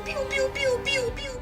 Pew, pew, pew, pew, pew.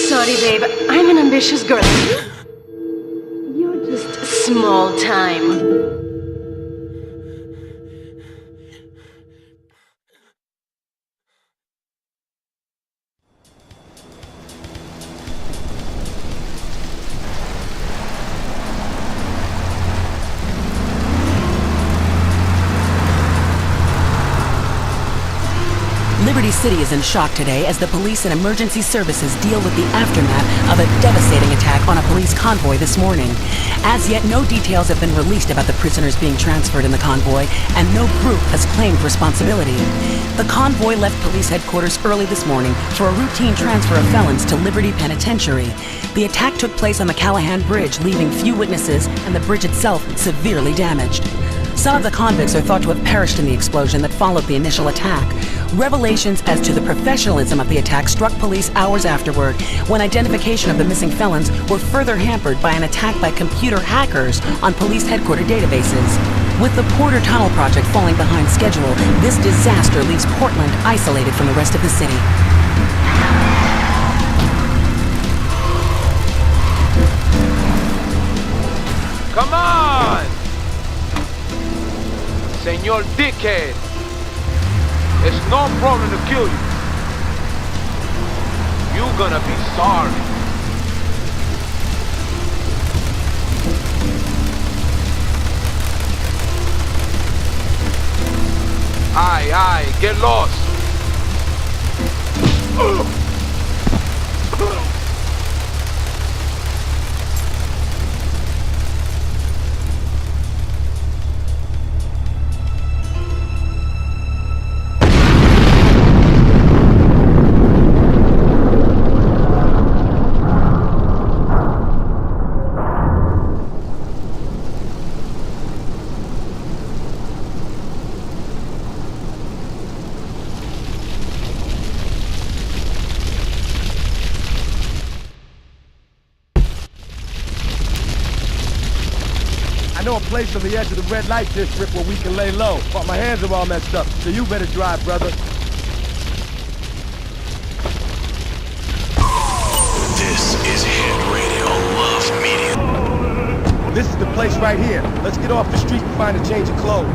Sorry, babe. I'm an ambitious girl. You're just small time. Liberty City is in shock today as the police and emergency services deal with the aftermath of a devastating attack on a police convoy this morning. As yet, no details have been released about the prisoners being transferred in the convoy, and no group has claimed responsibility. The convoy left police headquarters early this morning for a routine transfer of felons to Liberty Penitentiary. The attack took place on the Callahan Bridge, leaving few witnesses and the bridge itself severely damaged. Some of the convicts are thought to have perished in the explosion that followed the initial attack. Revelations as to the professionalism of the attack struck police hours afterward, when identification of the missing felons were further hampered by an attack by computer hackers on police headquarters databases. With the Porter Tunnel project falling behind schedule, this disaster leaves Portland isolated from the rest of the city. Come on! Senor Dickhead! It's no problem to kill you. You're gonna be sorry. Aye, get lost. I know a place on the edge of the red light district where we can lay low, but my hands are all messed up, so you better drive, brother. This is Hit Radio Love Media. This is the place right here. Let's get off the street and find a change of clothes.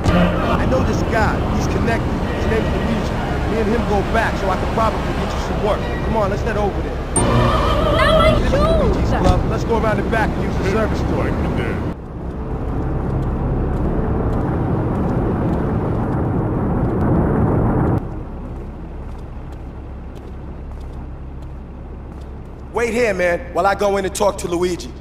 I know this guy. He's connected. His name's Luigi. Me and him go back, so I can probably get you some work. Come on, let's head over there. Now my shoes! Love, let's go around the back and use the service store. wait here, man, while I go in and talk to Luigi.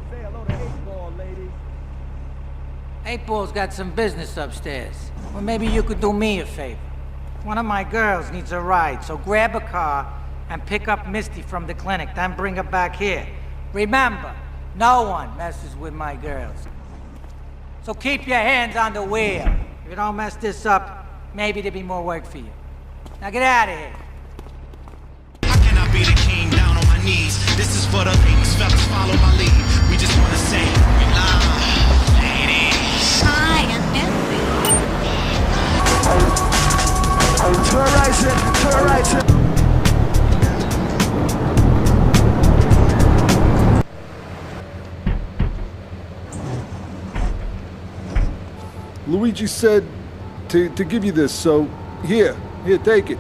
Say hello to 8-Ball, ladies. 8-Ball's got some business upstairs. Well, maybe you could do me a favor. One of my girls needs a ride, so grab a car and pick up Misty from the clinic, then bring her back here. Remember, no one messes with my girls. So keep your hands on the wheel. If you don't mess this up, maybe there'll be more work for you. Now get out of here. I cannot be the king down on my knees. This is for the ladies, fellas, follow my lead. We just wanna say, ladies. Hi, I'm Misty. Turn right, sir. Turn right, sir. Luigi said to give you this, so here, take it.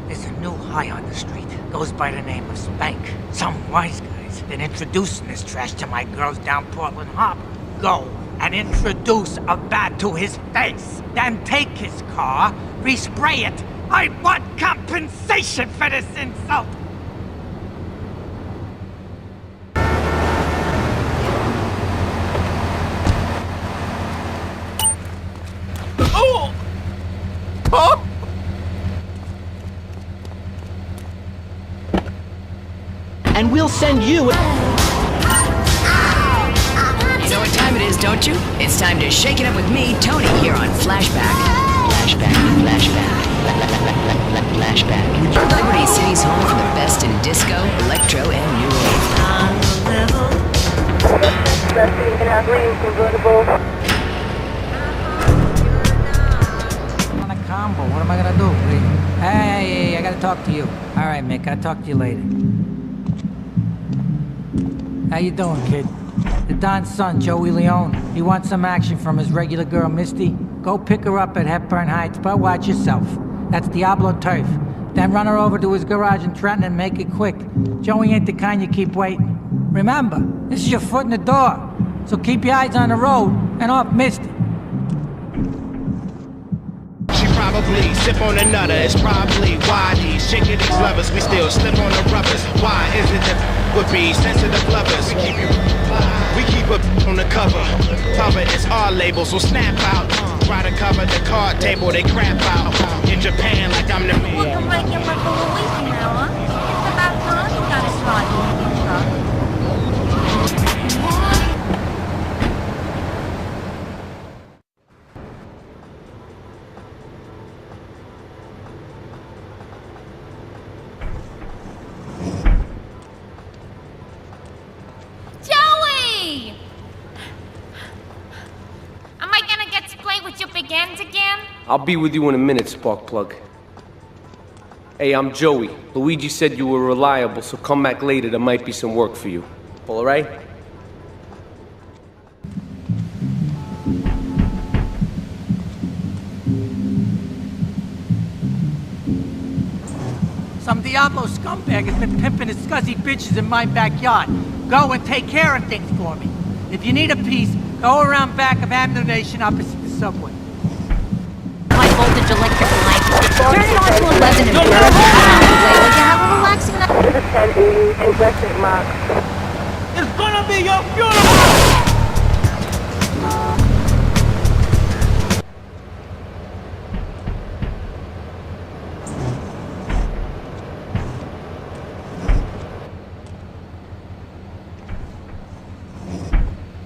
There's a new high on the street. Goes by the name of Spank. Some wise guys been introducing this trash to my girls down Portland Harbor. Go and introduce a bat to his face. Then take his car, respray it. I want compensation for this insult. Oh! Huh? And we'll send you. You know what time it is, don't you? It's time to shake it up with me, Tony, here on Flashback. Flashback. Liberty City's home for the best in disco, electro, and new wave. On a combo, what am I gonna do? Hey, I gotta talk to you. All right, Mick, I'll talk to you later. How you doing, kid? The Don's son, Joey Leone. He wants some action from his regular girl, Misty. Go pick her up at Hepburn Heights, but watch yourself. That's Diablo Turf. Then run her over to his garage in Trenton and make it quick. Joey ain't the kind you keep waiting. Remember, this is your foot in the door. So keep your eyes on the road and off Misty. She probably sip on another. It's probably why these chicken these lovers. We still slip on the rubbers. Why is it that would be sensitive lovers? We keep it on the cover. Cover is our label, so snap out. Try to cover the card table, they crap out. In Japan, like I'm the man. Welcome back here for Luigi now, huh? It's about time you got a slot in your truck. Joey! Am I gonna get to play with your big ends again? I'll be with you in a minute, Sparkplug. Hey, I'm Joey. Luigi said you were reliable, so come back later. There might be some work for you. All right? Some Diablo scumbag has been pimping his scuzzy bitches in my backyard. Go and take care of things for me. If you need a piece, go around back of Ammunition opposite the subway. High voltage electric light. Turn it on to 11 and burn it down. Will you have a relaxing night? It's gonna be your funeral!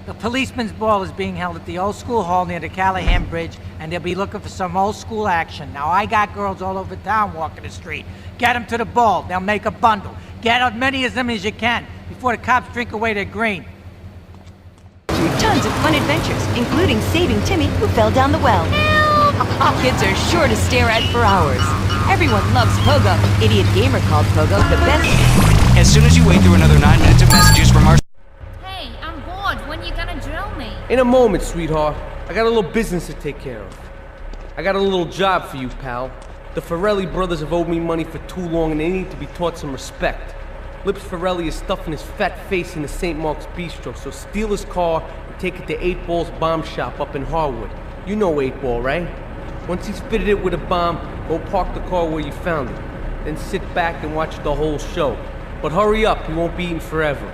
The policeman's ball is being held at the old school hall near the Callahan Bridge, and they'll be looking for some old school action. Now, I got girls all over town walking the street. Get them to the ball. They'll make a bundle. Get as many of them as you can before the cops drink away their green. Tons of fun adventures, including saving Timmy, who fell down the well. Help! Kids are sure to stare at for hours. Everyone loves Pogo. Idiot Gamer called Pogo the best. As soon as you wait through another 9 minutes of messages from our... Hey, I'm bored. When you gonna drill me? In a moment, sweetheart. I got a little business to take care of. I got a little job for you, pal. The Farelli brothers have owed me money for too long, and they need to be taught some respect. Lips Forelli is stuffing his fat face in the St. Mark's Bistro, so steal his car and take it to 8 Ball's bomb shop up in Harwood. You know 8 Ball, right? Once he's fitted it with a bomb, go park the car where you found it. Then sit back and watch the whole show. But hurry up, he won't be eating forever.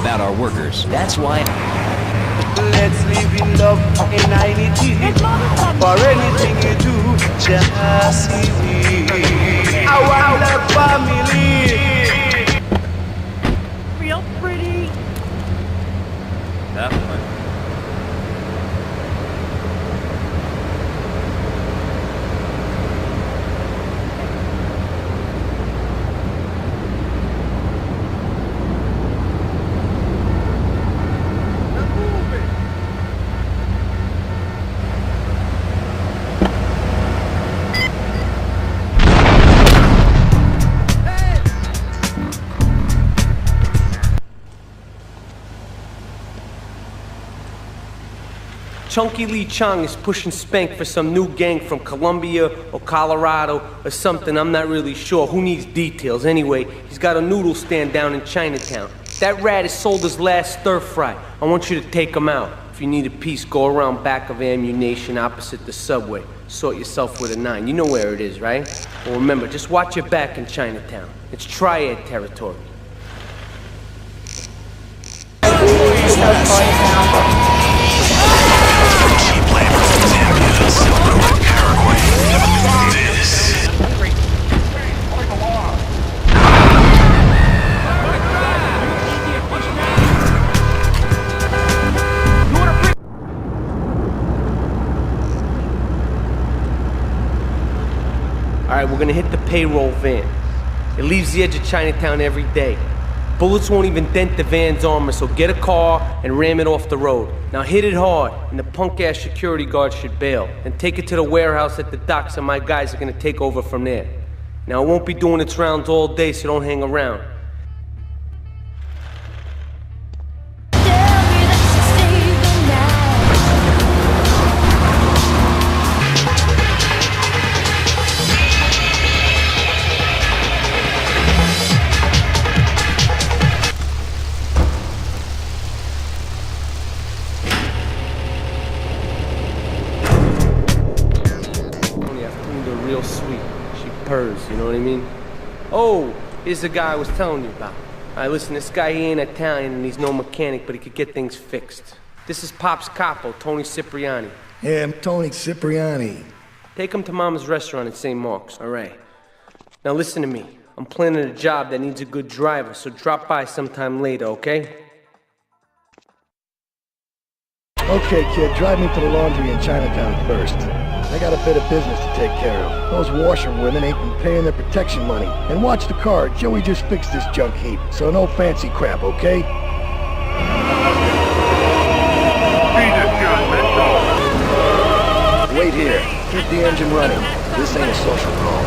About our workers. That's why. Let's live in love in unity. For anything you do, just see me. Our love family. Real pretty. That one. Chunky Lee Chong is pushing Spank for some new gang from Colombia or Colorado or something, I'm not really sure. Who needs details? Anyway, he's got a noodle stand down in Chinatown. That rat has sold his last stir fry. I want you to take him out. If you need a piece, go around back of Ammunition opposite the subway. Sort yourself with a 9. You know where it is, right? Well, remember, just watch your back in Chinatown. It's triad territory. Alright, we're gonna hit the payroll van. It leaves the edge of Chinatown every day. Bullets won't even dent the van's armor, so get a car and ram it off the road. Now hit it hard, and the punk-ass security guard should bail. And take it to the warehouse at the docks, and my guys are gonna take over from there. Now, it won't be doing its rounds all day, so don't hang around. Real sweet. She purrs, you know what I mean? Oh, here's the guy I was telling you about. Alright, listen, this guy, he ain't Italian and he's no mechanic, but he could get things fixed. This is Pop's capo, Tony Cipriani. Yeah, I'm Tony Cipriani. Take him to Mama's restaurant in St. Mark's, alright? Now listen to me. I'm planning a job that needs a good driver, so drop by sometime later, okay? Okay, kid, drive me to the laundry in Chinatown first. I got a bit of business to take care of. Those washerwomen ain't been paying their protection money. And watch the car, Joey just fixed this junk heap. So no fancy crap, okay? Wait here. Keep the engine running. This ain't a social call.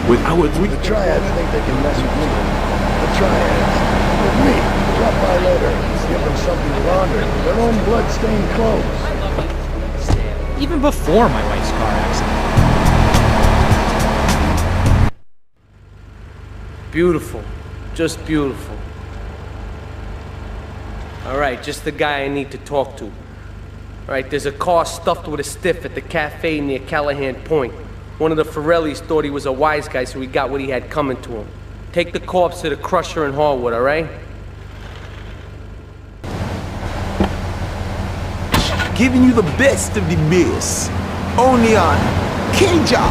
With our three... The Triads think they can mess with me. The Triads. With me. Drop by later. Give them something to launder. Their own blood-stained clothes. Even before my wife's car accident. Beautiful. Just beautiful. Alright, just the guy I need to talk to. Alright, there's a car stuffed with a stiff at the cafe near Callahan Point. One of the Forellis thought he was a wise guy, so he got what he had coming to him. Take the corpse to the crusher in Harwood, alright? Giving you the best of the best. Only on K-Job.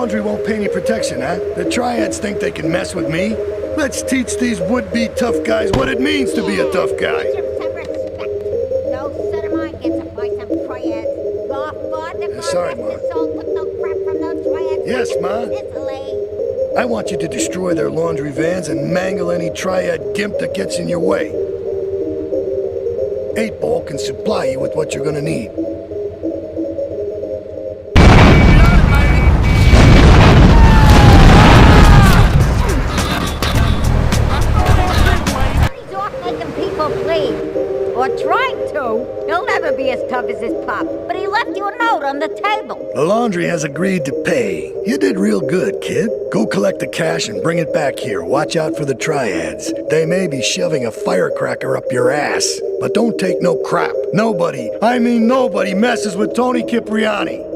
laundry won't pay any protection, huh? The triads think they can mess with me? Let's teach these would-be tough guys what it means to be a tough guy. No son of mine gets to fight some triads. Your father Sorry, Ma. took no crap from those triads. Yes, Ma. I want you to destroy their laundry vans and mangle any triad gimp that gets in your way. 8-Ball can supply you with what you're gonna need. He's off making people bleed. Or trying to. He'll never be as tough as his pop. But he left you a note on the table. The laundry has agreed to pay. You did real good, kid. Go collect the cash and bring it back here. Watch out for the triads. They may be shoving a firecracker up your ass. But don't take no crap. Nobody, I mean nobody, messes with Tony Cipriani.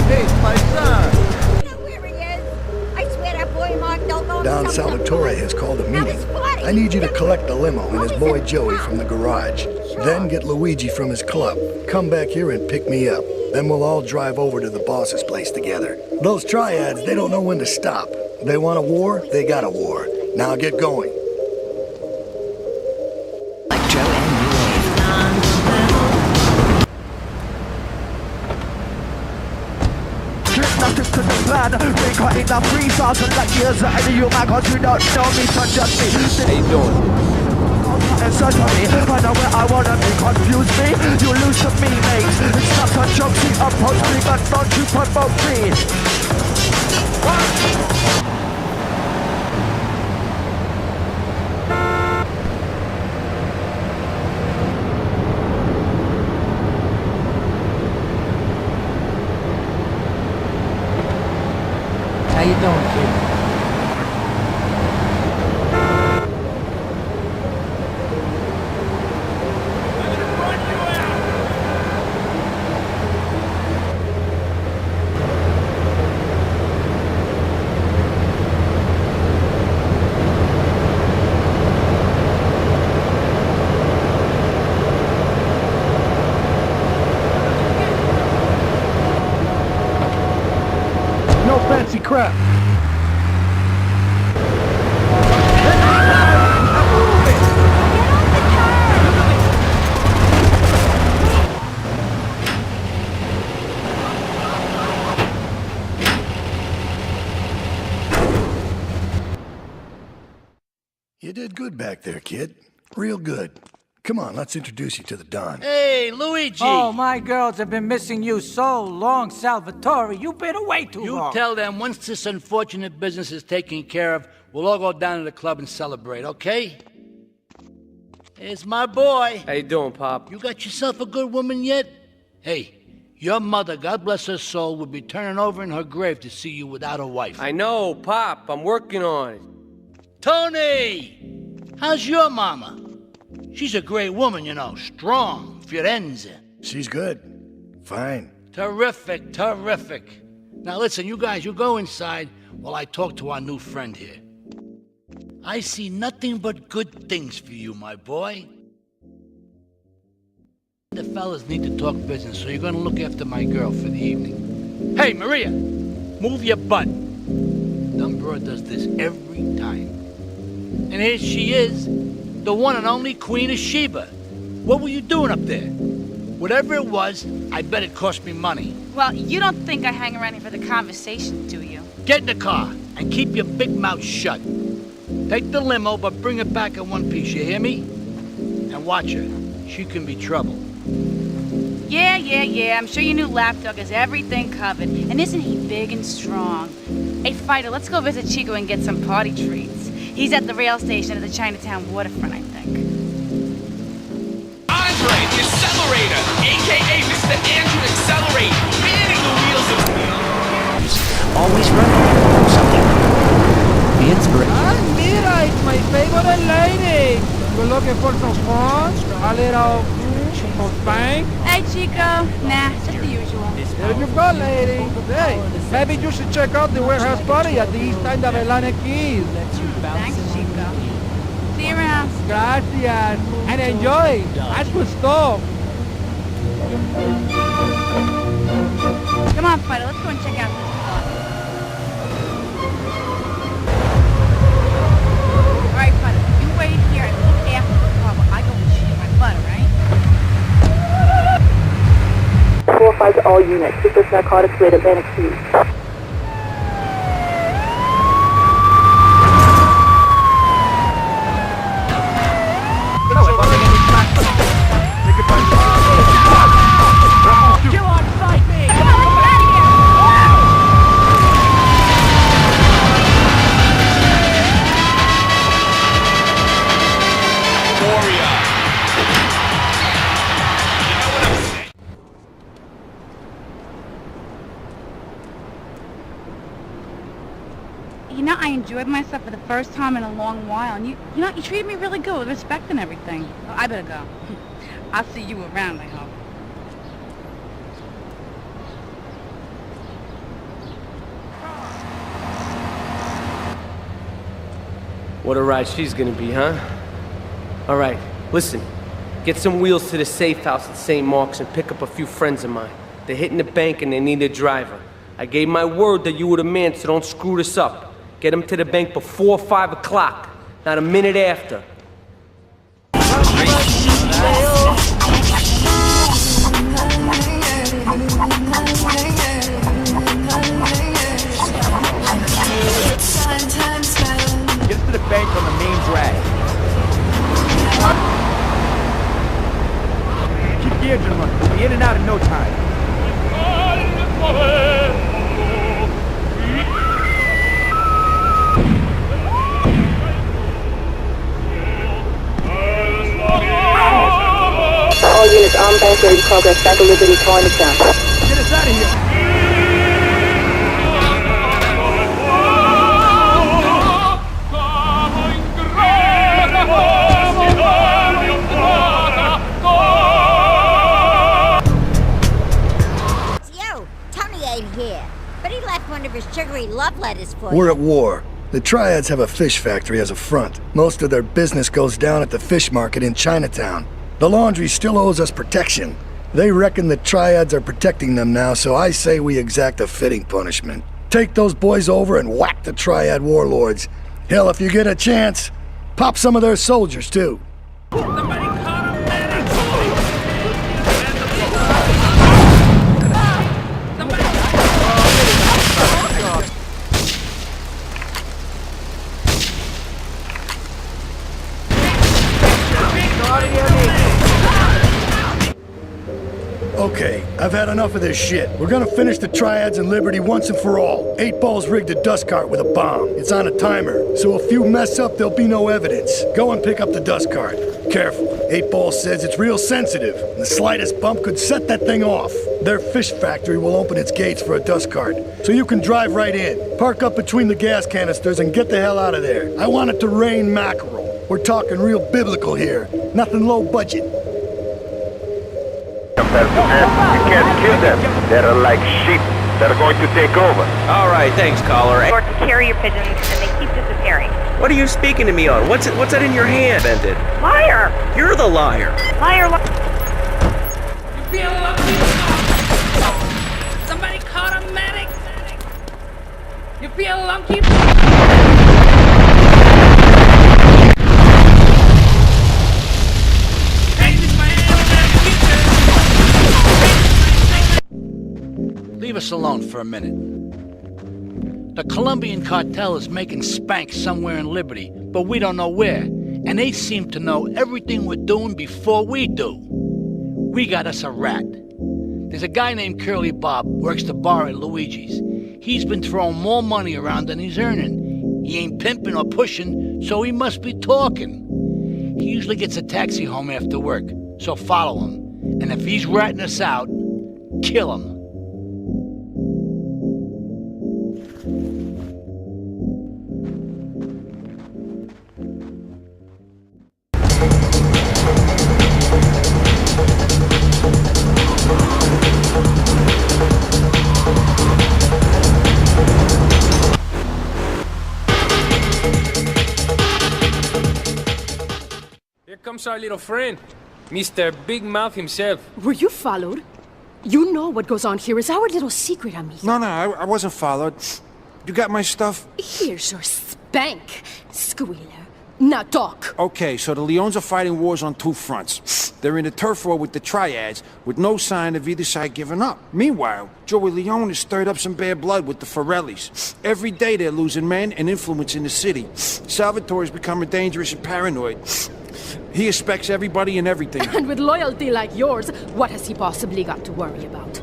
Hey, my son. You know where he is? I swear that boy Mark don't know Don Salvatore has called a meeting. I need you to collect the limo and his boy Joey from the garage. Then get Luigi from his club. Come back here and pick me up. Then we'll all drive over to the boss's place together. Those triads, they don't know when to stop. They want a war, they got a war. Now get going. To the plan, they got enough resources and like years of any human cause you don't know me to judge me. How you doing? And certainly, I know where I wanna be, confuse me, you lose to me, mate. It's not a joke, you approach me, but don't you provoke me. How you doing, kid? No fancy crap. You did good back there, kid. Real good. Come on, let's introduce you to the Don. Hey, Luigi! Oh, my girls have been missing you so long, Salvatore. You've been away too long. You tell them once this unfortunate business is taken care of, we'll all go down to the club and celebrate, okay? Here's my boy. How you doing, Pop? You got yourself a good woman yet? Hey, your mother, God bless her soul, would be turning over in her grave to see you without a wife. I know, Pop. I'm working on it. Tony! How's your mama? She's a great woman, you know, strong, Firenze. She's good. Fine. Terrific, terrific. Now listen, you guys, you go inside while I talk to our new friend here. I see nothing but good things for you, my boy. The fellas need to talk business, so you're gonna look after my girl for the evening. Hey, Maria, move your butt. Dumb broad does this every time. And here she is, the one and only Queen of Sheba. What were you doing up there? Whatever it was, I bet it cost me money. Well, you don't think I hang around here for the conversation, do you? Get in the car and keep your big mouth shut. Take the limo, but bring it back in one piece, you hear me? And watch her. She can be trouble. Yeah. I'm sure your new lapdog has everything covered. And isn't he big and strong? Hey, Fighter, let's go visit Chico and get some party treats. He's at the rail station at the Chinatown waterfront, I think. Andre, the Accelerator, a.k.a. Mr. Andrew Accelerate, manning the wheels of steel. Always running. Something. The inspiration. Ah, mira, it's my favorite lady. Good looking looking for some fun? A little some spank? Hey, Chico. Nah, just the usual. There you go, lady. Hey, maybe you should check out the warehouse party at the east end of Atlantic Keys. Thanks, Chico. See you around. Gracias. And enjoy. That's good stuff. Come on, Fido, let's go and check out this spot. Alright, Fido, you wait here and look after the car while I go and shit my butt, right? 4-5 to all units. Super narcotics rate Atlantic Keys. You know, I enjoyed myself for the first time in a long while, and you treated me really good with respect and everything. Oh, I better go. I'll see you around, I hope. What a ride she's gonna be, huh? All right, listen. Get some wheels to the safe house at St. Mark's and pick up a few friends of mine. They're hitting the bank and they need a driver. I gave my word that you were the man, so don't screw this up. Get them to the bank before 5 o'clock, not a minute after. Get us to the bank on the main drag. Keep the engine running. We'll be in and out in no time. All units on bank ready progress back to Liberty, Chinatown. Get us out of here. Yo, Tony ain't here, but he left one of his sugary love letters for you. We're at war. The Triads have a fish factory as a front. Most of their business goes down at the fish market in Chinatown. The laundry still owes us protection. They reckon the Triads are protecting them now, so I say we exact a fitting punishment. Take those boys over and whack the Triad warlords. Hell, if you get a chance, pop some of their soldiers, too. Okay, I've had enough of this shit. We're gonna finish the Triads and Liberty once and for all. 8 Ball's rigged a dust cart with a bomb. It's on a timer, so if you mess up, there'll be no evidence. Go and pick up the dust cart. Careful. 8 Ball says it's real sensitive. The slightest bump could set that thing off. Their fish factory will open its gates for a dust cart, so you can drive right in. Park up between the gas canisters and get the hell out of there. I want it to rain mackerel. We're talking real biblical here. Nothing low budget. You can't kill them. They're like sheep. They're going to take over. All right, thanks, caller. Or to carry your pigeons, and they keep disappearing. What are you speaking to me on? What's that in your hand, Vented? Liar! You're the liar. Liar, liar. You feel lucky? Somebody call a medic. You feel lucky? Leave us alone for a minute. The Colombian cartel is making spank somewhere in Liberty, but we don't know where. And they seem to know everything we're doing before we do. We got us a rat. There's a guy named Curly Bob, works the bar at Luigi's. He's been throwing more money around than he's earning. He ain't pimping or pushing, so he must be talking. He usually gets a taxi home after work, so follow him. And if he's ratting us out, kill him. comes our little friend, Mr. Big Mouth himself. Were you followed? You know what goes on here is our little secret, amigo. No, I wasn't followed. You got my stuff? Here's your spank, squealer. Now talk. Okay, so the Leones are fighting wars on two fronts. They're in a turf war with the Triads, with no sign of either side giving up. Meanwhile, Joey Leone has stirred up some bad blood with the Forellis. Every day they're losing men and influence in the city. Salvatore's becoming dangerous and paranoid. He expects everybody and everything. And with loyalty like yours, what has he possibly got to worry about?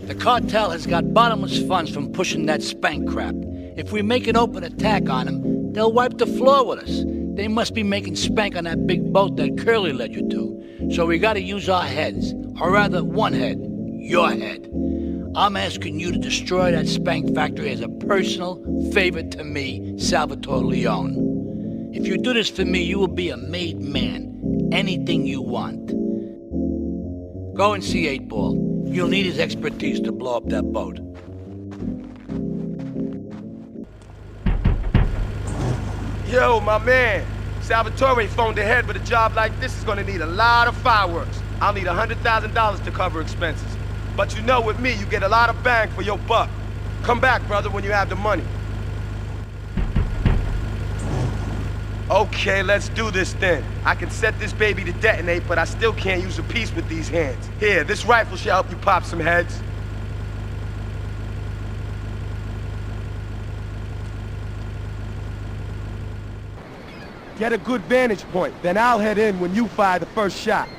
The cartel has got bottomless funds from pushing that spank crap. If we make an open attack on them, they'll wipe the floor with us. They must be making spank on that big boat that Curly led you to. So we gotta use our heads. Or rather, one head. Your head. I'm asking you to destroy that spank factory as a personal favor to me, Salvatore Leone. If you do this for me, you will be a made man. Anything you want. Go and see 8-Ball. You'll need his expertise to blow up that boat. Yo, my man. Salvatore phoned ahead, but a job like this is gonna need a lot of fireworks. I'll need $100,000 to cover expenses. But you know, with me, you get a lot of bang for your buck. Come back, brother, when you have the money. Okay, let's do this then. I can set this baby to detonate, but I still can't use a piece with these hands. Here, this rifle should help you pop some heads. Get a good vantage point, then I'll head in when you fire the first shot.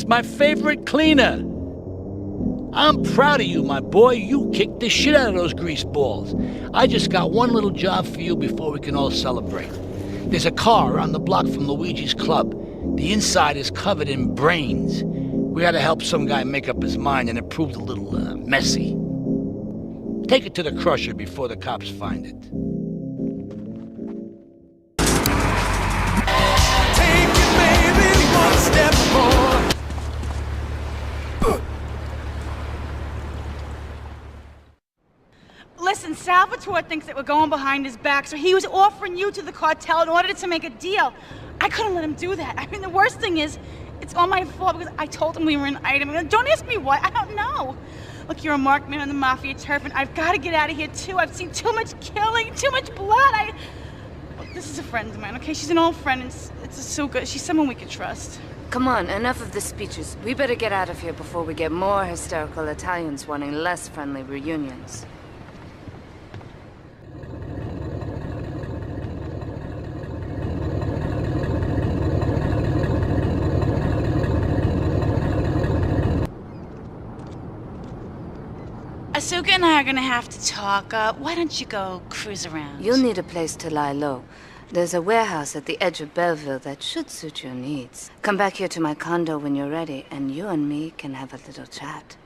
My favorite cleaner. I'm proud of you, my boy. You kicked the shit out of those grease balls. I just got one little job for you before we can all celebrate. There's a car around the block from Luigi's club. The inside is covered in brains. We had to help some guy make up his mind, and it proved a little messy. Take it to the crusher before the cops find it. Take it, baby, one step more. Listen, Salvatore thinks that we're going behind his back, so he was offering you to the cartel in order to make a deal. I couldn't let him do that. I mean, the worst thing is, it's all my fault because I told him we were an item. Don't ask me why, I don't know. Look, you're a marked man on the Mafia turf, and I've got to get out of here, too. I've seen too much killing, too much blood. Look, this is a friend of mine, okay? She's an old friend, and it's so good. She's someone we can trust. Come on, enough of the speeches. We better get out of here before we get more hysterical Italians wanting less friendly reunions. Asuka and I are gonna have to talk. Why don't you go cruise around? You'll need a place to lie low. There's a warehouse at the edge of Belleville that should suit your needs. Come back here to my condo when you're ready, and you and me can have a little chat.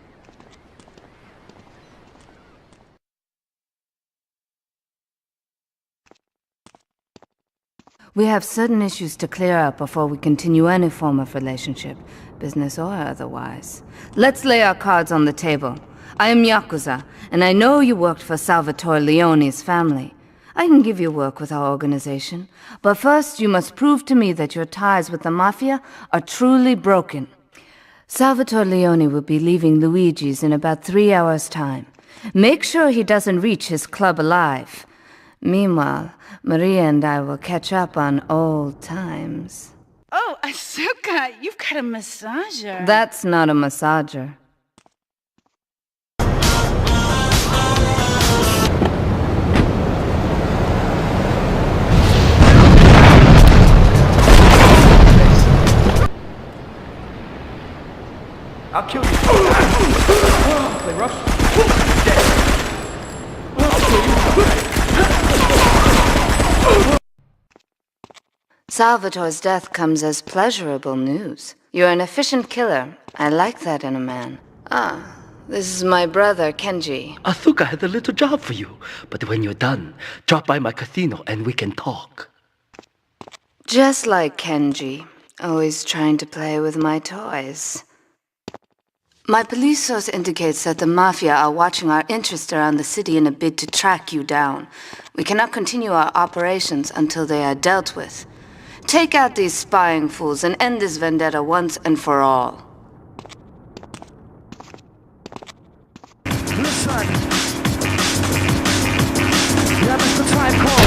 We have certain issues to clear up before we continue any form of relationship, business or otherwise. Let's lay our cards on the table. I am Yakuza, and I know you worked for Salvatore Leone's family. I can give you work with our organization, but first you must prove to me that your ties with the Mafia are truly broken. Salvatore Leone will be leaving Luigi's in about 3 hours' time. Make sure he doesn't reach his club alive. Meanwhile, Maria and I will catch up on old times. Oh, Asuka, you've got a massager. That's not a massager. I'll kill you. Play rough. Salvatore's death comes as pleasurable news. You're an efficient killer. I like that in a man. Ah, this is my brother, Kenji. Asuka has a little job for you, but when you're done, drop by my casino and we can talk. Just like Kenji, always trying to play with my toys. My police source indicates that the Mafia are watching our interests around the city in a bid to track you down. We cannot continue our operations until they are dealt with. Take out these spying fools and end this vendetta once and for all. Listen. Yeah, Mr. Time Call.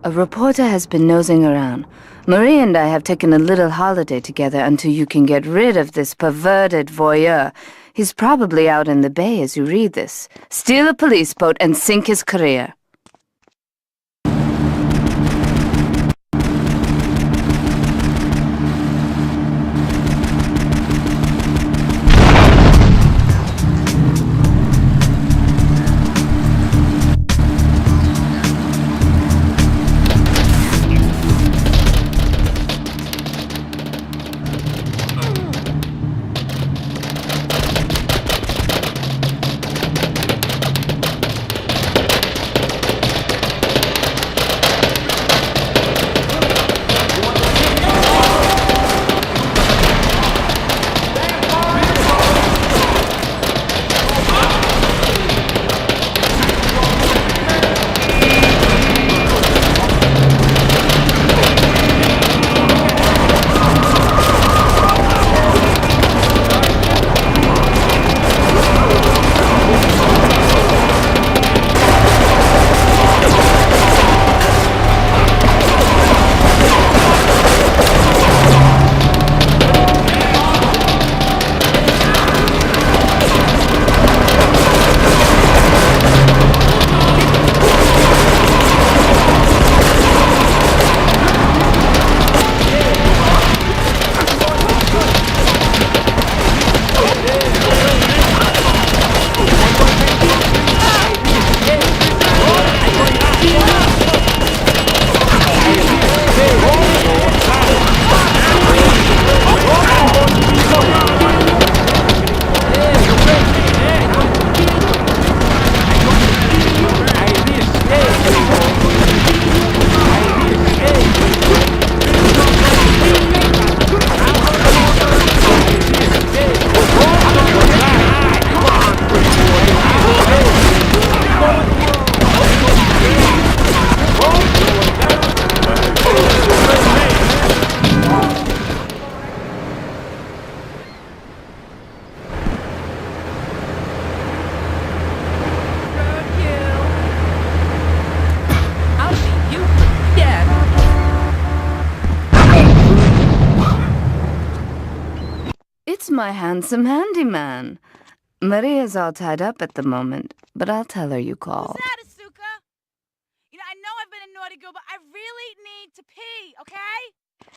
A reporter has been nosing around. Marie and I have taken a little holiday together until you can get rid of this perverted voyeur. He's probably out in the bay as you read this. Steal a police boat and sink his career. My handsome handyman. Maria's all tied up at the moment, but I'll tell her you called. Who's that, Asuka? You know, I know I've been a naughty girl, but I really need to pee, okay?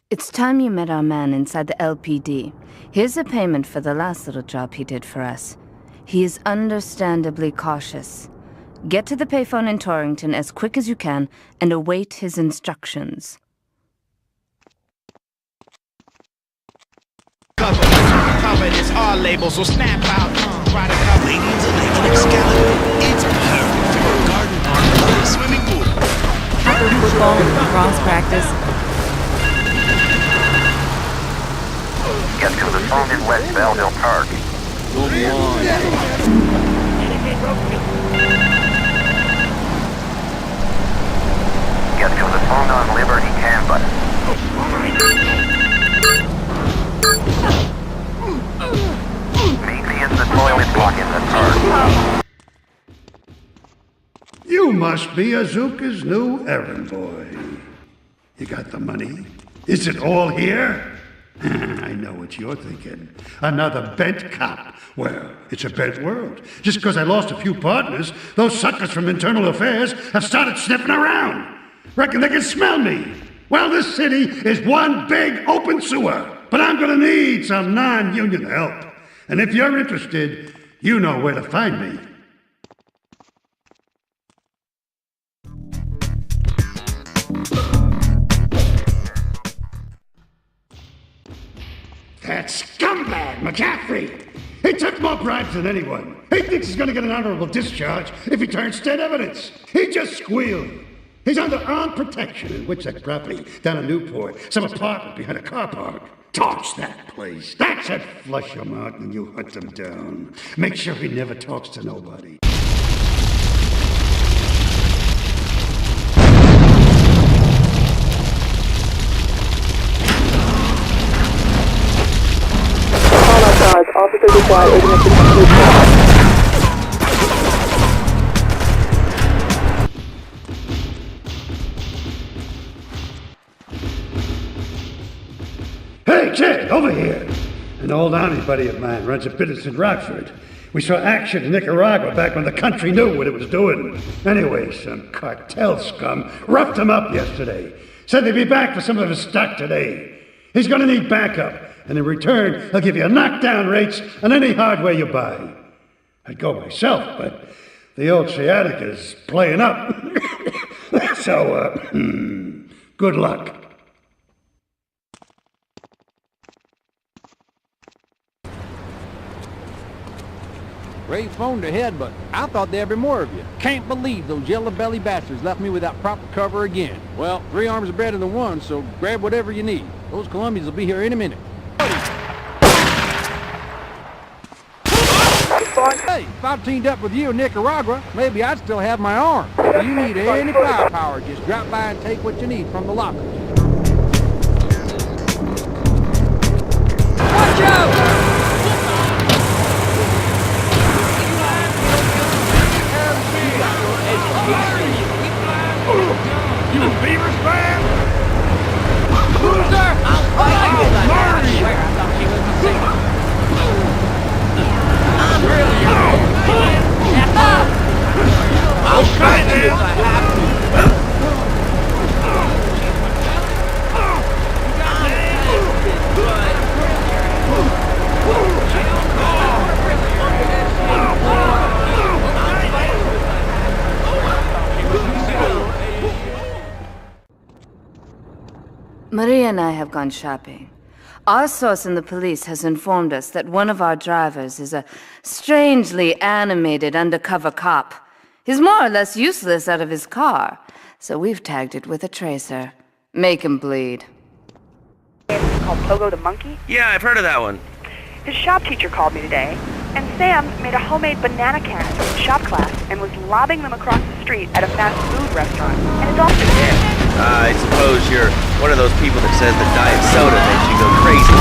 It's time you met our man inside the LPD. Here's a payment for the last little job he did for us. He is understandably cautious. Get to the payphone in Torrington as quick as you can and await his instructions. Cover is our label, so snap out. Right a ladies and ladies skeleton. It's perfect for a garden or a swimming pool. After football and lacrosse practice, Get to the phone in West Belleville Park. Get to the phone on Liberty Campus. Meet me in the toilet block in the park. You must be Azuka's new errand boy. You got the money? Is it all here? I know what you're thinking. Another bent cop. Well, it's a bent world. Just because I lost a few partners, those suckers from Internal Affairs have started sniffing around. Reckon they can smell me. Well, this city is one big open sewer. But I'm gonna need some non-union help. And if you're interested, you know where to find me. That scumbag, McCaffrey! He took more bribes than anyone. He thinks he's gonna get an honorable discharge if he turns state evidence. He just squealed. He's under armed protection in Witchek property down in Newport, some apartment behind a car park. Torch that place. That's it. Flush him out and you hunt him down. Make sure he never talks to nobody. Officers require ignition complete. Hey, Jed, over here! An old army buddy of mine runs a business in Rockford. We saw action in Nicaragua back when the country knew what it was doing. Anyway, some cartel scum roughed him up yesterday. Said they'd be back for some of his stock today. He's gonna need backup, and in return, he'll give you knockdown rates on any hardware you buy. I'd go myself, but the old sciatica's playing up. So, good luck. Ray phoned ahead, but I thought there'd be more of you. Can't believe those yellow-belly bastards left me without proper cover again. Well, 3 arms are better than 1, so grab whatever you need. Those Colombians will be here any minute. Hey, if I teamed up with you in Nicaragua, maybe I'd still have my arm. If you need any firepower, just drop by and take what you need from the lockers. Watch out! You a Beavers fan? Loser! I'll murder you! I thought she was a singer. I'm really okay, then. Maria and I have gone shopping. Our source in the police has informed us that one of our drivers is a strangely animated undercover cop. He's more or less useless out of his car, so we've tagged it with a tracer. Make him bleed. It's called Pogo the Monkey. Yeah, I've heard of that one. His shop teacher called me today, and Sam made a homemade banana cannon in shop class and was lobbing them across the street at a fast food restaurant. And it's awesome too. I suppose you're one of those people that says that diet soda makes you go crazy.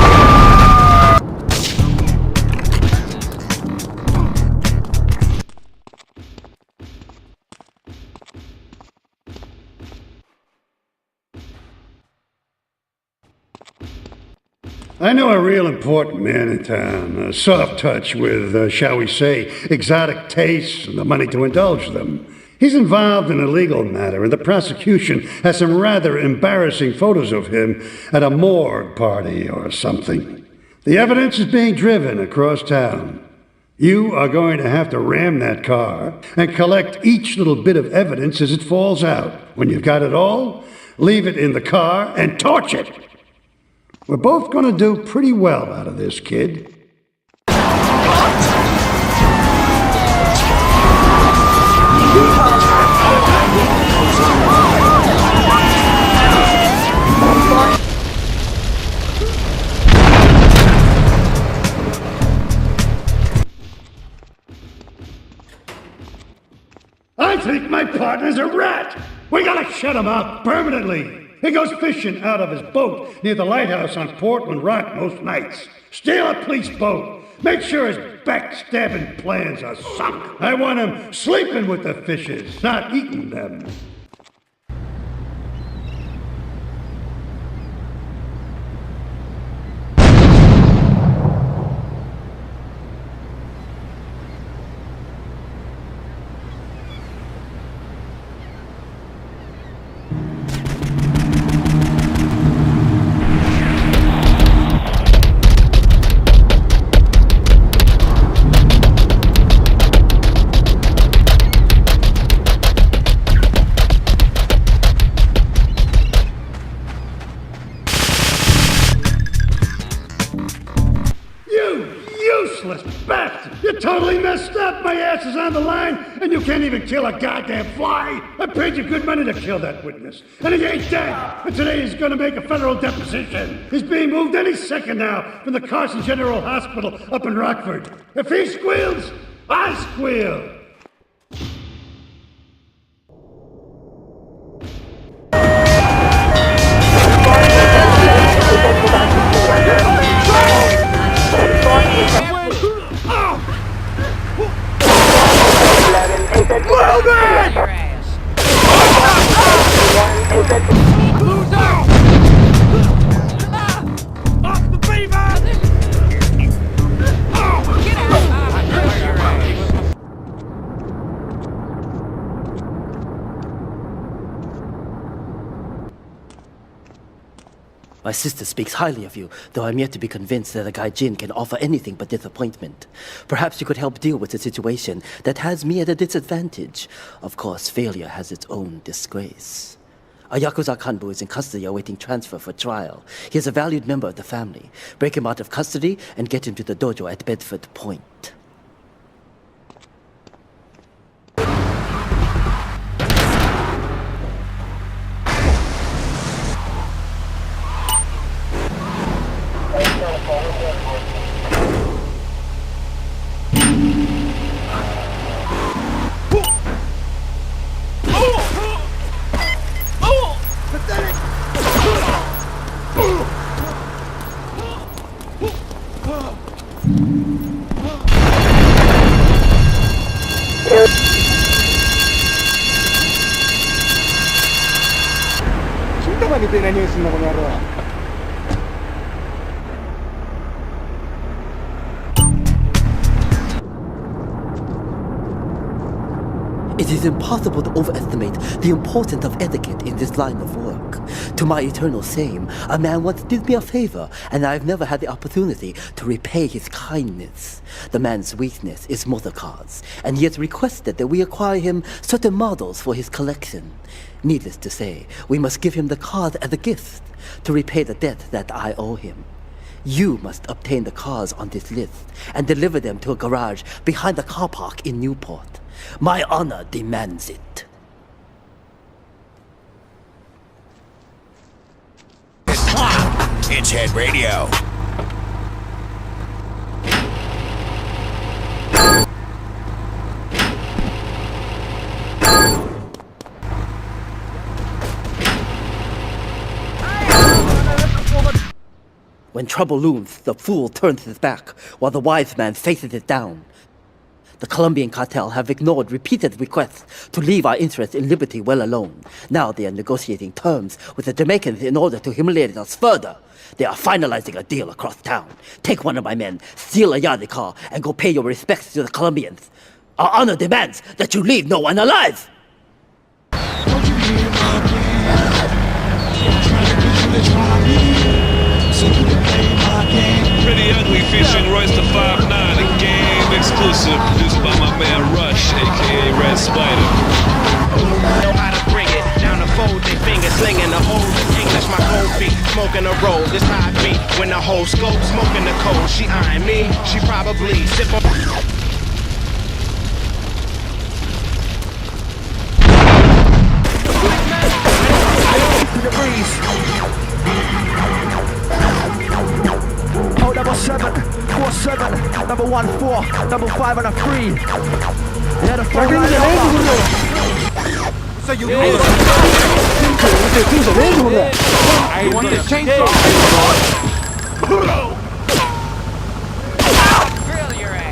I know a real important man in town, a soft touch with, shall we say, exotic tastes and the money to indulge them. He's involved in a legal matter, and the prosecution has some rather embarrassing photos of him at a morgue party or something. The evidence is being driven across town. You are going to have to ram that car and collect each little bit of evidence as it falls out. When you've got it all, leave it in the car and torch it. We're both going to do pretty well out of this, kid. We gotta shut him out permanently. He goes fishing out of his boat near the lighthouse on Portland Rock most nights. Steal a police boat. Make sure his backstabbing plans are sunk. I want him sleeping with the fishes, not eating them. You totally messed up! My ass is on the line, and you can't even kill a goddamn fly! I paid you good money to kill that witness, and he ain't dead! And today he's gonna make a federal deposition! He's being moved any second now from the Carson General Hospital up in Rockford. If he squeals, I squeal! My sister speaks highly of you, though I'm yet to be convinced that a guy Jin can offer anything but disappointment. Perhaps you could help deal with a situation that has me at a disadvantage. Of course, failure has its own disgrace. A Yakuza Kanbu is in custody awaiting transfer for trial. He is a valued member of the family. Break him out of custody and get him to the dojo at Bedford Point. It is impossible to overestimate the importance of etiquette in this line of work. To my eternal shame, a man once did me a favor, and I have never had the opportunity to repay his kindness. The man's weakness is motor cars, and he has requested that we acquire him certain models for his collection. Needless to say, we must give him the cars as a gift to repay the debt that I owe him. You must obtain the cars on this list and deliver them to a garage behind the car park in Newport. My honor demands it. It's Head Radio. When trouble looms, the fool turns his back, while the wise man faces it down. The Colombian cartel have ignored repeated requests to leave our interests in liberty well alone. Now they are negotiating terms with the Jamaicans in order to humiliate us further. They are finalizing a deal across town. Take one of my men, steal a Yardley car, and go pay your respects to the Colombians. Our honor demands that you leave no one alive! Pretty ugly featuring Royce the 5'9", a game exclusive, produced by my man Rush, aka Red Spider. Know how to bring it down to fold their fingers, slinging the whole English, my cold feet, smoking a roll. This how I beat when the whole scope smoking the cold. She eyeing me, she probably sip on. Double 7, 4 7, number 1 4, double 5 and a 3. Yeah, the front line. So you use? I want the chainsaw. Grill your ass.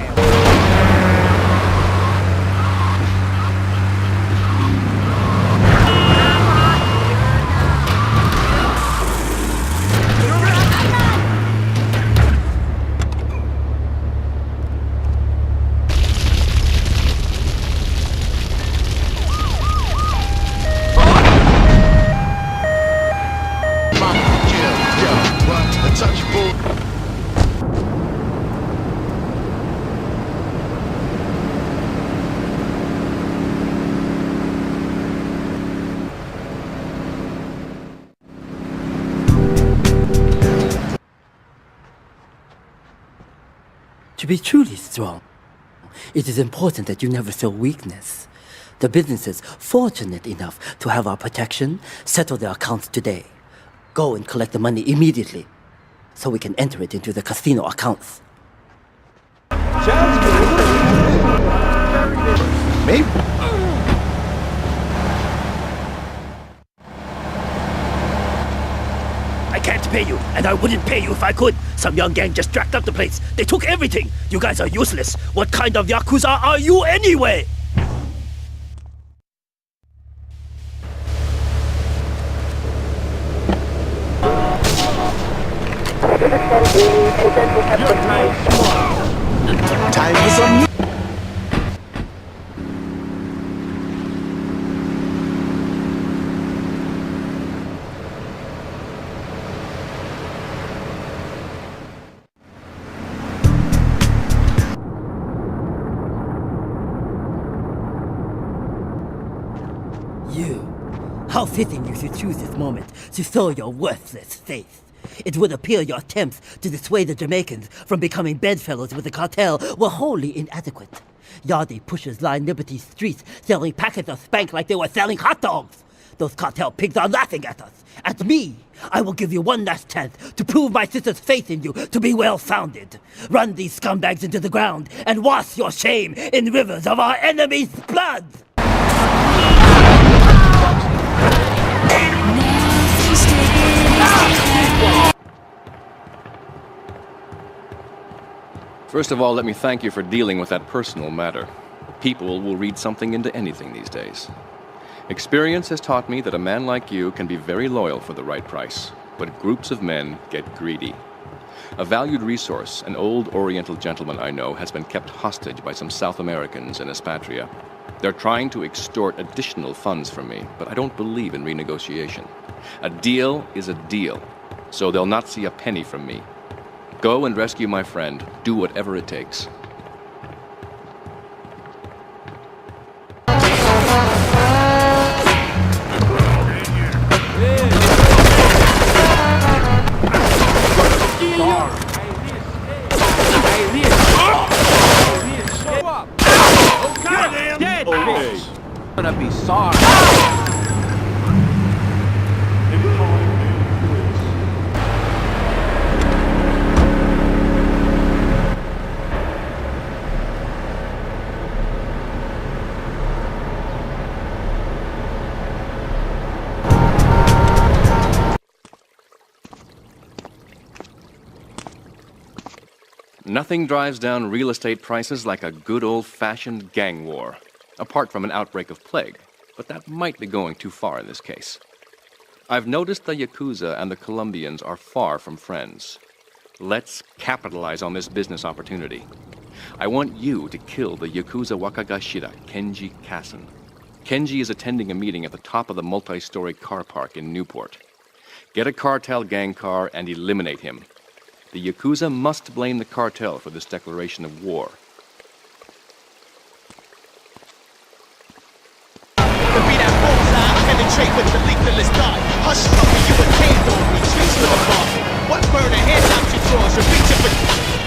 To be truly strong, it is important that you never show weakness. The businesses fortunate enough to have our protection settle their accounts today. Go and collect the money immediately, so we can enter it into the casino accounts. Maybe. I can't pay you, and I wouldn't pay you if I could. Some young gang just jacked up the place. They took everything. You guys are useless. What kind of Yakuza are you anyway? Time for some. You. How fitting you should choose this moment to show your worthless face. It would appear your attempts to dissuade the Jamaicans from becoming bedfellows with the cartel were wholly inadequate. Yardie pushers line Liberty streets selling packets of spank like they were selling hot dogs. Those cartel pigs are laughing at us. At me! I will give you one last chance to prove my sister's faith in you to be well-founded. Run these scumbags into the ground and wash your shame in rivers of our enemies' blood! First of all, let me thank you for dealing with that personal matter. People will read something into anything these days. Experience has taught me that a man like you can be very loyal for the right price, but groups of men get greedy. A valued resource, an old Oriental gentleman I know, has been kept hostage by some South Americans in Espatria. They're trying to extort additional funds from me, but I don't believe in renegotiation. A deal is a deal, so they'll not see a penny from me. Go and rescue my friend. Do whatever it takes. Gonna be sorry. Nothing drives down real estate prices like a good old-fashioned gang war. Apart from an outbreak of plague, but that might be going too far in this case. I've noticed the Yakuza and the Colombians are far from friends. Let's capitalize on this business opportunity. I want you to kill the Yakuza Wakagashira, Kenji Kassen. Kenji is attending a meeting at the top of the multi-story car park in Newport. Get a cartel gang car and eliminate him. The Yakuza must blame the cartel for this declaration of war. Penetrate with the lethalist dart. Hush puppy, you a cave dog, retreats with a bar. What murder, hands out your drawers, you're reaching for.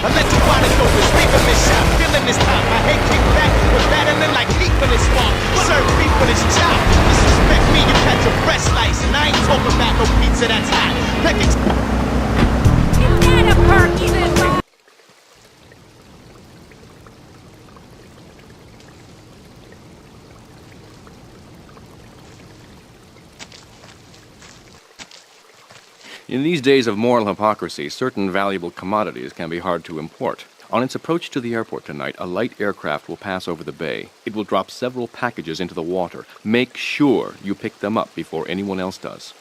I let you wanna go, it's reaping this shot, feeling this time. My head kicked back, we're battling like leap in this swamp. Serve beef with his chop. Disrespect me, you catch a breast slice, and I ain't talking about no pizza that's hot. In these days of moral hypocrisy, certain valuable commodities can be hard to import. On its approach to the airport tonight, a light aircraft will pass over the bay. It will drop several packages into the water. Make sure you pick them up before anyone else does.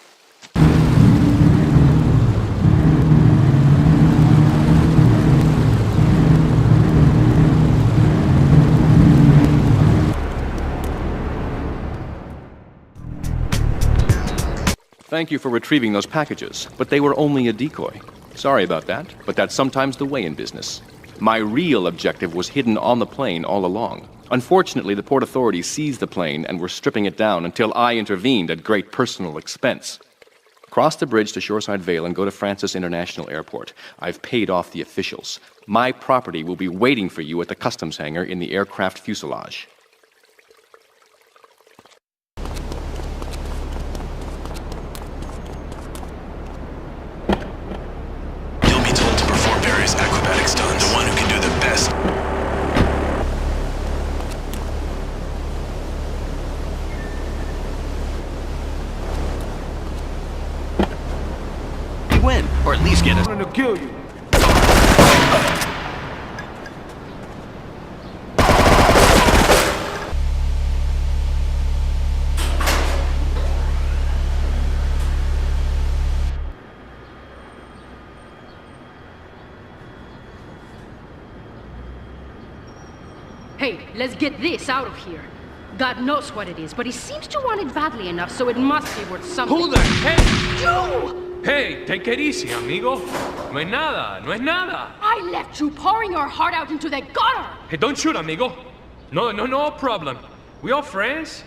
Thank you for retrieving those packages, but they were only a decoy. Sorry about that, but that's sometimes the way in business. My real objective was hidden on the plane all along. Unfortunately, the port authorities seized the plane and were stripping it down until I intervened at great personal expense. Cross the bridge to Shoreside Vale and go to Francis International Airport. I've paid off the officials. My property will be waiting for you at the customs hangar in the aircraft fuselage. Acrobatic stunts. The one who can do the best. You win, or at least get us. I'm gonna kill you. Hey, let's get this out of here. God knows what it is, but he seems to want it badly enough, so it must be worth something. Who the heck? You! Hey, take it easy, amigo. No es nada, no es nada. I left you pouring your heart out into the gutter! Hey, don't shoot, amigo. No problem. We all friends?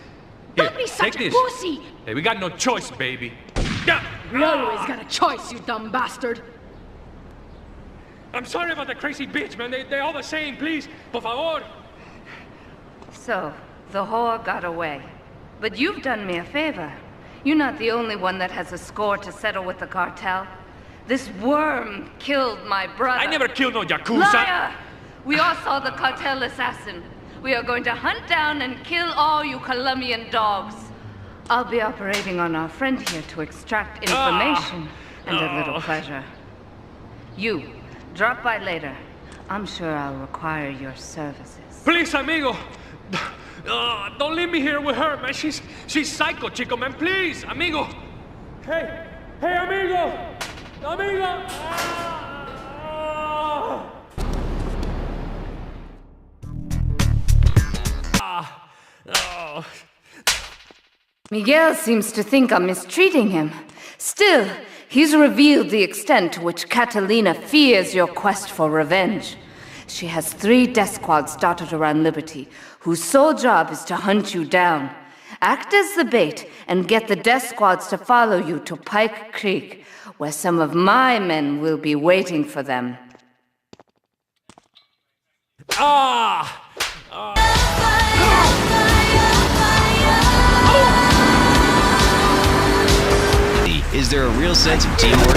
Here, Don't be such take a this. pussy! Hey, we got no choice, baby. Yeah. We always got a choice, you dumb bastard. I'm sorry about the crazy bitch, man. They're all the same, please. Por favor. So, the whore got away. But you've done me a favor. You're not the only one that has a score to settle with the cartel. This worm killed my brother. I never killed no Yakuza. Liar! We all saw the cartel assassin. We are going to hunt down and kill all you Colombian dogs. I'll be operating on our friend here to extract information and a little pleasure. You, drop by later. I'm sure I'll require your services. Please, amigo. Don't leave me here with her, man. She's psycho, chico, man. Please, amigo. Hey, amigo. Amigo. Miguel seems to think I'm mistreating him. Still, he's revealed the extent to which Catalina fears your quest for revenge. She has 3 death squads dotted around Liberty, whose sole job is to hunt you down. Act as the bait and get the death squads to follow you to Pike Creek, where some of my men will be waiting for them. Is there a real sense of teamwork?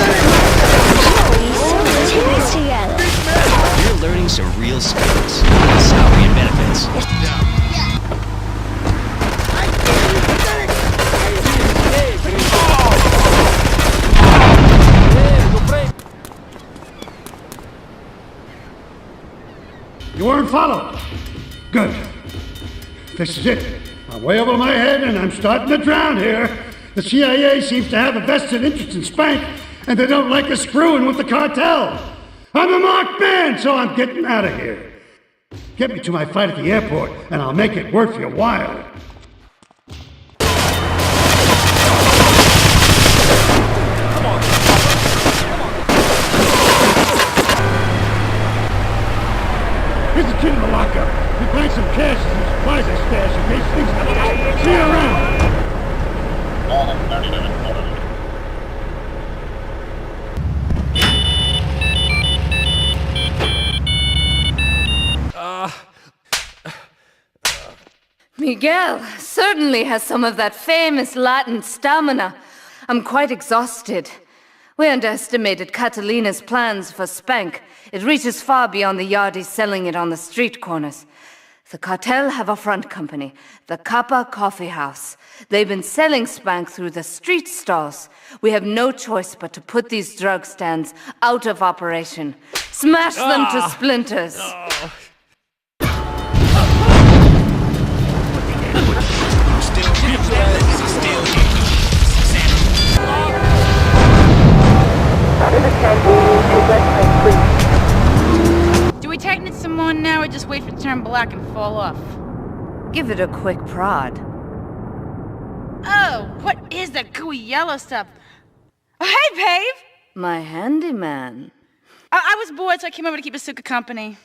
You're learning some real skills. Salary and benefits. You weren't followed. Good. This is it. I'm way over my head and I'm starting to drown here. The CIA seems to have a vested interest in Spank, and they don't like us screwing with the cartel. I'm a marked man, so I'm getting out of here. Get me to my fight at the airport, and I'll make it worth your while. Here's the kid in the lockup. We find some cash and some supplies I stashed in case things come out. See you around. Miguel certainly has some of that famous Latin stamina. I'm quite exhausted. We underestimated Catalina's plans for Spank. It reaches far beyond the yardies selling it on the street corners. The cartel have a front company, the Kappa Coffee House. They've been selling spank through the street stalls. We have no choice but to put these drug stands out of operation. Smash them to splinters. Do we tighten it some more now or just wait for it to turn black and fall off? Give it a quick prod. Oh, what is that gooey yellow stuff? Oh, hey, babe! My handyman. I was bored, so I came over to keep Asuka company.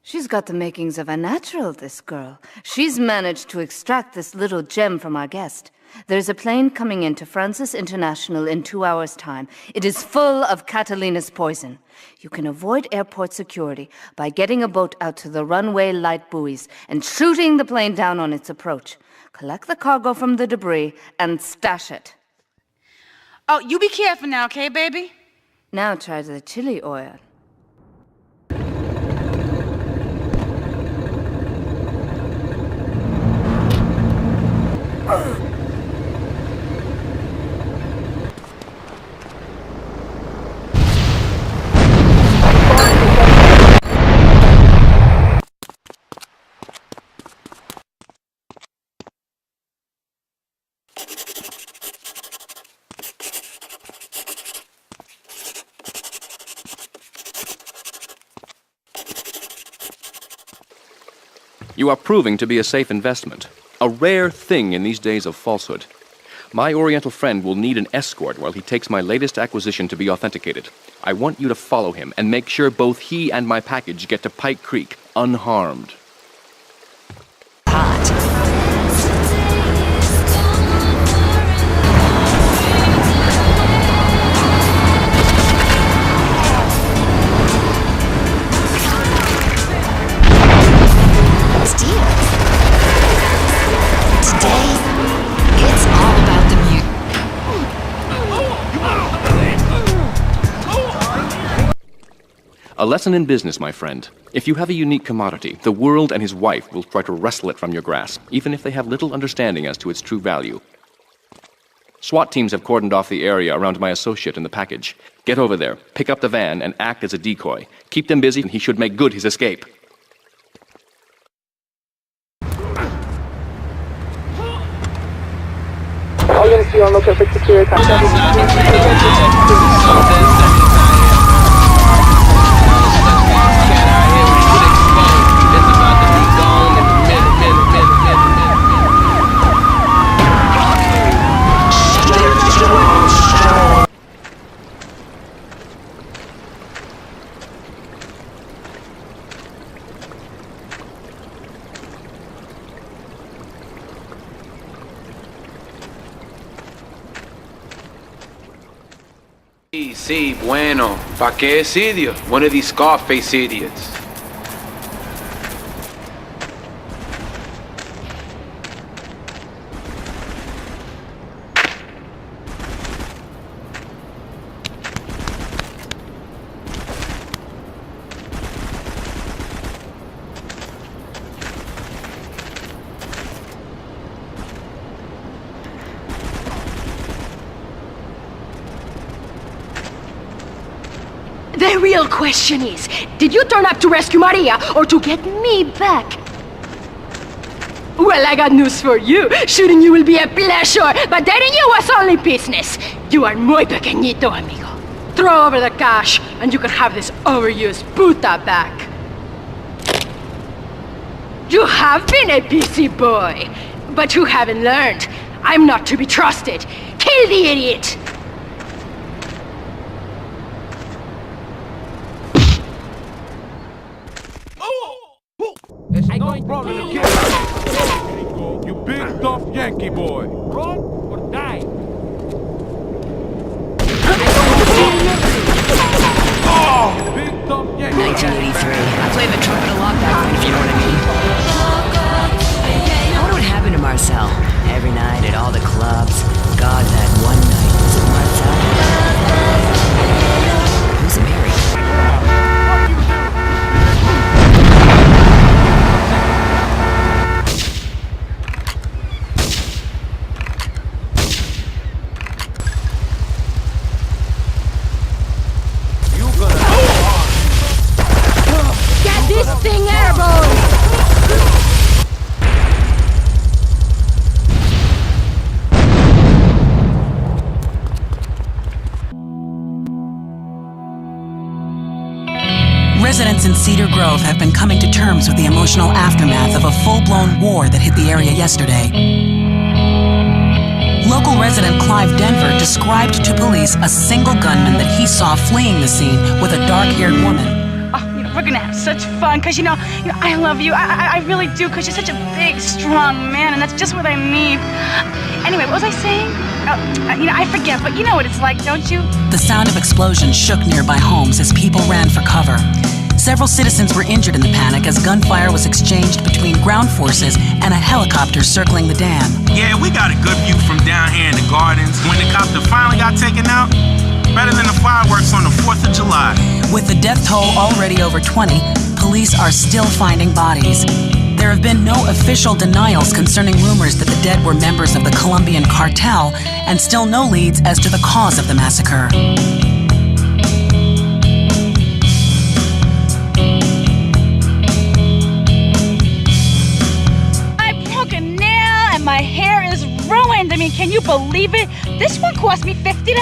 She's got the makings of a natural, this girl. She's managed to extract this little gem from our guest. There's a plane coming into Francis International in 2 hours' time. It is full of Catalina's poison. You can avoid airport security by getting a boat out to the runway light buoys and shooting the plane down on its approach. Collect the cargo from the debris and stash it. Oh, you be careful now, okay, baby? Now try the chili oil. You are proving to be a safe investment, a rare thing in these days of falsehood. My Oriental friend will need an escort while he takes my latest acquisition to be authenticated. I want you to follow him and make sure both he and my package get to Pike Creek unharmed. A lesson in business, my friend. If you have a unique commodity, the world and his wife will try to wrestle it from your grasp, even if they have little understanding as to its true value. SWAT teams have cordoned off the area around my associate in the package. Get over there, pick up the van, and act as a decoy. Keep them busy, and he should make good his escape. All units be on lookout for security Sí, bueno. ¿Pa qué es idiot? One of these Scarface idiots. The real question is, did you turn up to rescue Maria or to get me back? Well, I got news for you. Shooting you will be a pleasure, but dating you was only business. You are muy pequeñito, amigo. Throw over the cash, and you can have this overused puta back. You have been a busy boy, but you haven't learned. I'm not to be trusted. Kill the idiot! It's no problem to kill you big tough Yankee boy. Run or die. 1983. I played the trumpet a lot back then, if you know what I mean. I wonder what happened to Marcel. Every night at all the clubs. God, that one night was a Residents in Cedar Grove have been coming to terms with the emotional aftermath of a full-blown war that hit the area yesterday. Local resident Clive Denver described to police a single gunman that he saw fleeing the scene with a dark-haired woman. Oh, we're gonna have such fun, because, I love you. I really do, because you're such a big, strong man, and that's just what I need. Anyway, what was I saying? I forget, but you know what it's like, don't you? The sound of explosions shook nearby homes as people ran for cover. Several citizens were injured in the panic as gunfire was exchanged between ground forces and a helicopter circling the dam. Yeah, we got a good view from down here in the gardens. When the copter finally got taken out, better than the fireworks on the 4th of July. With the death toll already over 20, police are still finding bodies. There have been no official denials concerning rumors that the dead were members of the Colombian cartel, and still no leads as to the cause of the massacre. My hair is ruined. I mean, can you believe it? This one cost me $50.